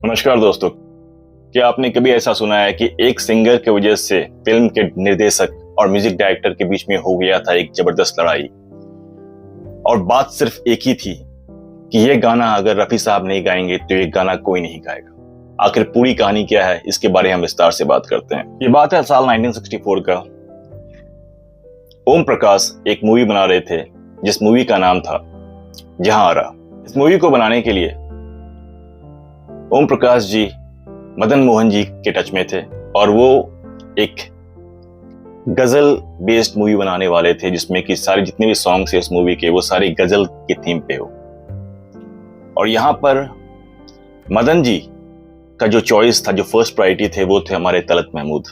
नमस्कार दोस्तों। क्या आपने कभी ऐसा सुना है कि एक सिंगर की वजह से फिल्म के निर्देशक और म्यूजिक डायरेक्टर के बीच में हो गया था एक जबरदस्त लड़ाई, और बात सिर्फ एक ही थी कि ये गाना अगर रफी साहब नहीं गाएंगे तो ये गाना कोई नहीं गाएगा। आखिर पूरी कहानी क्या है, इसके बारे में हम विस्तार से बात करते हैं। ये बात है साल 1964 का। ओम प्रकाश एक मूवी बना रहे थे जिस मूवी का नाम था जहां आरा। इस मूवी को बनाने के लिए ओम प्रकाश जी मदन मोहन जी के टच में थे और वो एक गजल बेस्ड मूवी बनाने वाले थे जिसमें कि सारे जितने भी सॉन्ग्स हैं उस मूवी के वो सारे गजल के थीम पे हो। और यहाँ पर मदन जी का जो चॉइस था, जो फर्स्ट प्रायोरिटी थे, वो थे हमारे तलत महमूद।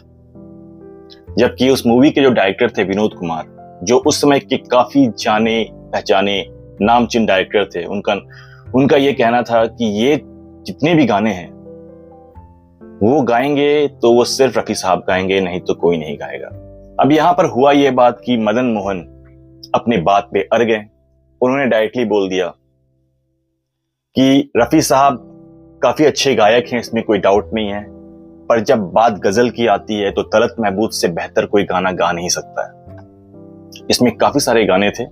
जबकि उस मूवी के जो डायरेक्टर थे विनोद कुमार, जो उस समय के काफी जाने पहचाने नामचीन डायरेक्टर थे, उनका ये कहना था कि ये जितने भी गाने हैं वो गाएंगे तो वो सिर्फ रफी साहब गाएंगे, नहीं तो कोई नहीं गाएगा। अब यहां पर हुआ ये बात कि मदन मोहन अपनी बात पे अड़ गए। उन्होंने डायरेक्टली बोल दिया कि रफी साहब काफी अच्छे गायक हैं, इसमें कोई डाउट नहीं है, पर जब बात गजल की आती है तो तलत महमूद से बेहतर कोई गाना गा नहीं सकता है। इसमें काफी सारे गाने थे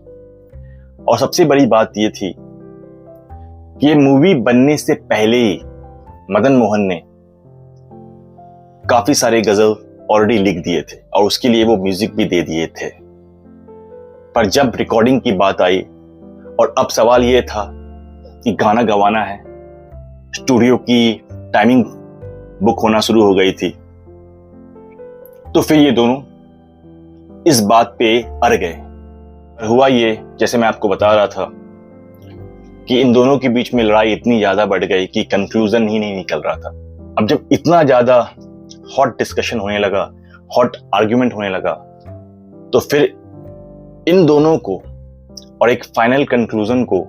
और सबसे बड़ी बात यह थी कि ये मूवी बनने से पहले ही मदन मोहन ने काफी सारे गजल ऑलरेडी लिख दिए थे और उसके लिए वो म्यूजिक भी दे दिए थे। पर जब रिकॉर्डिंग की बात आई और अब सवाल ये था कि गाना गवाना है, स्टूडियो की टाइमिंग बुक होना शुरू हो गई थी, तो फिर ये दोनों इस बात पे अड़ गए। हुआ ये, जैसे मैं आपको बता रहा था, कि इन दोनों के बीच में लड़ाई इतनी ज्यादा बढ़ गई कि कंक्लूजन ही नहीं निकल रहा था। अब जब इतना ज्यादा हॉट डिस्कशन होने लगा, हॉट आर्ग्यूमेंट होने लगा, तो फिर इन दोनों को और एक फाइनल कंक्लूजन को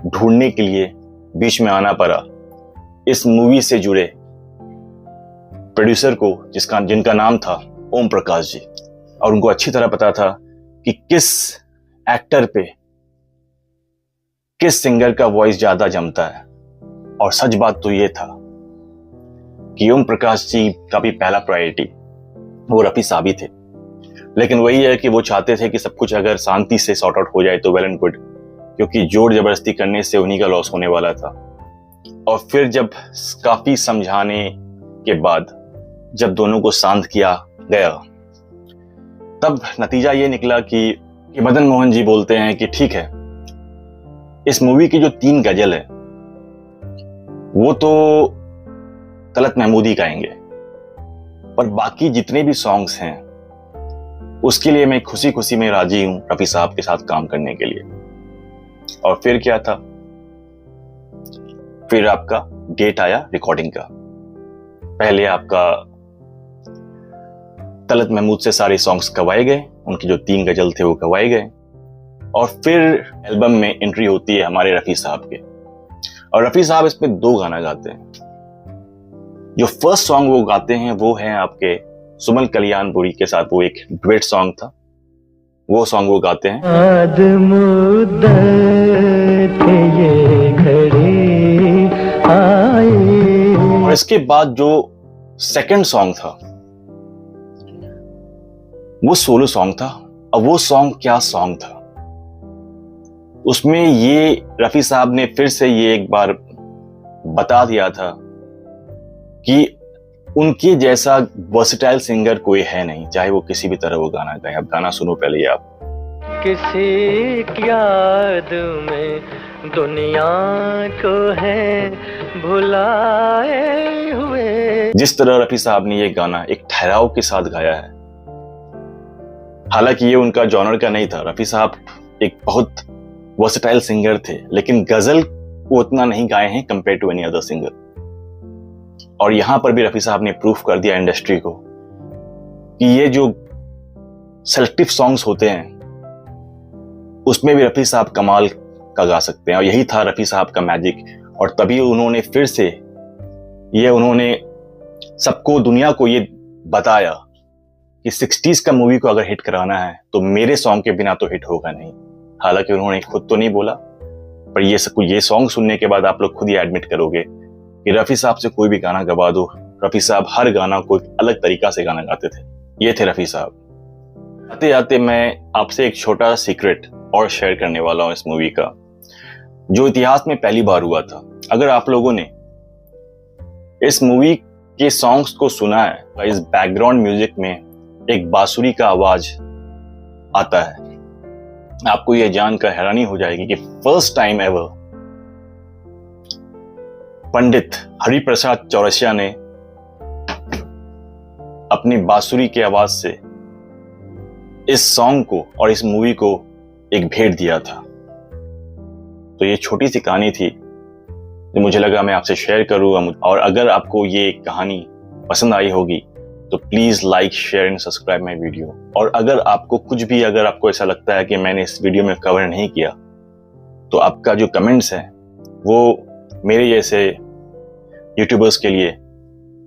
ढूंढने के लिए बीच में आना पड़ा इस मूवी से जुड़े प्रोड्यूसर को, जिनका नाम था ओम प्रकाश जी। और उनको अच्छी तरह पता था कि किस एक्टर पे, किस सिंगर का वॉइस ज्यादा जमता है। और सच बात तो ये था कि ओम प्रकाश जी का भी पहला प्रायोरिटी वो रफी साहब ही थे। लेकिन वही है कि वो चाहते थे कि सब कुछ अगर शांति से सॉर्ट आउट हो जाए तो वेल एंड गुड, क्योंकि जोर जबरदस्ती करने से उन्हीं का लॉस होने वाला था। और फिर जब काफी समझाने के बाद जब दोनों को शांत किया गया, तब नतीजा ये निकला कि मदन मोहन जी बोलते हैं कि ठीक है, इस मूवी की जो 3 गजल है वो तो तलत महमूद ही गाएंगे, पर बाकी जितने भी सॉन्ग्स हैं उसके लिए मैं खुशी खुशी में राजी हूं रफी साहब के साथ काम करने के लिए। और फिर क्या था, फिर आपका डेट आया रिकॉर्डिंग का। पहले आपका तलत महमूद से सारे सॉन्ग्स गवाए गए, उनकी जो 3 गजल थे वो गवाए गए, और फिर एल्बम में एंट्री होती है हमारे रफी साहब के। और रफी साहब इसमें 2 गाना गाते हैं। जो फर्स्ट सॉन्ग वो गाते हैं वो है आपके सुमन कल्याणपुरी के साथ, वो एक डुएट सॉन्ग था, वो सॉन्ग वो गाते हैं। और इसके बाद जो सेकंड सॉन्ग था वो सोलो सॉन्ग था। अब वो सॉन्ग क्या सॉन्ग था, उसमें ये रफी साहब ने फिर से ये एक बार बता दिया था कि उनके जैसा वर्सेटाइल सिंगर कोई है नहीं, चाहे वो किसी भी तरह वो गाना गाए। अब गाना सुनो पहले आप। किसी की याद में दुनिया को है भुलाए हुए। जिस तरह रफी साहब ने ये गाना एक ठहराव के साथ गाया है, हालांकि ये उनका जॉनर का नहीं था, रफी साहब एक बहुत वर्सेटाइल सिंगर थे, लेकिन गजल वो उतना नहीं गाए हैं compare to any other singer. और यहां पर भी रफी साहब ने प्रूफ कर दिया इंडस्ट्री को कि ये जो सेलेक्टिव सॉन्ग्स होते हैं उसमें भी रफी साहब कमाल का गा सकते हैं। और यही था रफी साहब का मैजिक। और तभी उन्होंने फिर से उन्होंने सबको, दुनिया को ये बताया कि 60s का मूवी को अगर हिट कराना है तो मेरे सॉन्ग के बिना तो हिट होगा नहीं। हालांकि उन्होंने खुद तो नहीं बोला, पर ये सॉन्ग सुनने के बाद आप लोग खुद ही एडमिट करोगे कि रफ़ी साहब से कोई भी गाना गवा दो, रफ़ी साहब हर गाना को एक अलग तरीका से गाना गाते थे। ये थे रफ़ी साहब। आते आते मैं आपसे एक छोटा सीक्रेट और शेयर करने वाला हूँ इस मूवी का, जो इतिहास में पहली बार हुआ था। अगर आप लोगों ने इस मूवी के सॉन्ग्स को सुना है, इस बैकग्राउंड म्यूजिक में एक बांसुरी का आवाज आता है, आपको यह जानकर हैरानी हो जाएगी कि first time ever Pandit Hariprasad Chaurasia ने अपनी बांसुरी की आवाज से इस सॉन्ग को और इस मूवी को एक भेंट दिया था। तो ये छोटी सी कहानी थी जो मुझे लगा मैं आपसे शेयर करूँ। और अगर आपको ये कहानी पसंद आई होगी तो please like, share and subscribe my video. और अगर आपको कुछ भी, अगर आपको ऐसा लगता है कि मैंने इस वीडियो में कवर नहीं किया, तो आपका जो कमेंट्स है वो मेरे जैसे यूट्यूबर्स के लिए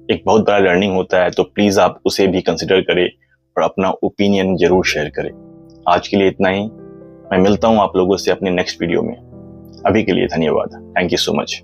एक बहुत बड़ा लर्निंग होता है। तो प्लीज आप उसे भी कंसिडर करें और अपना ओपिनियन जरूर शेयर करें। आज के लिए इतना ही। मैं मिलता हूं आप लोगों से अपने नेक्स्ट वीडियो में। अभी के लिए धन्यवाद। Thank you so much.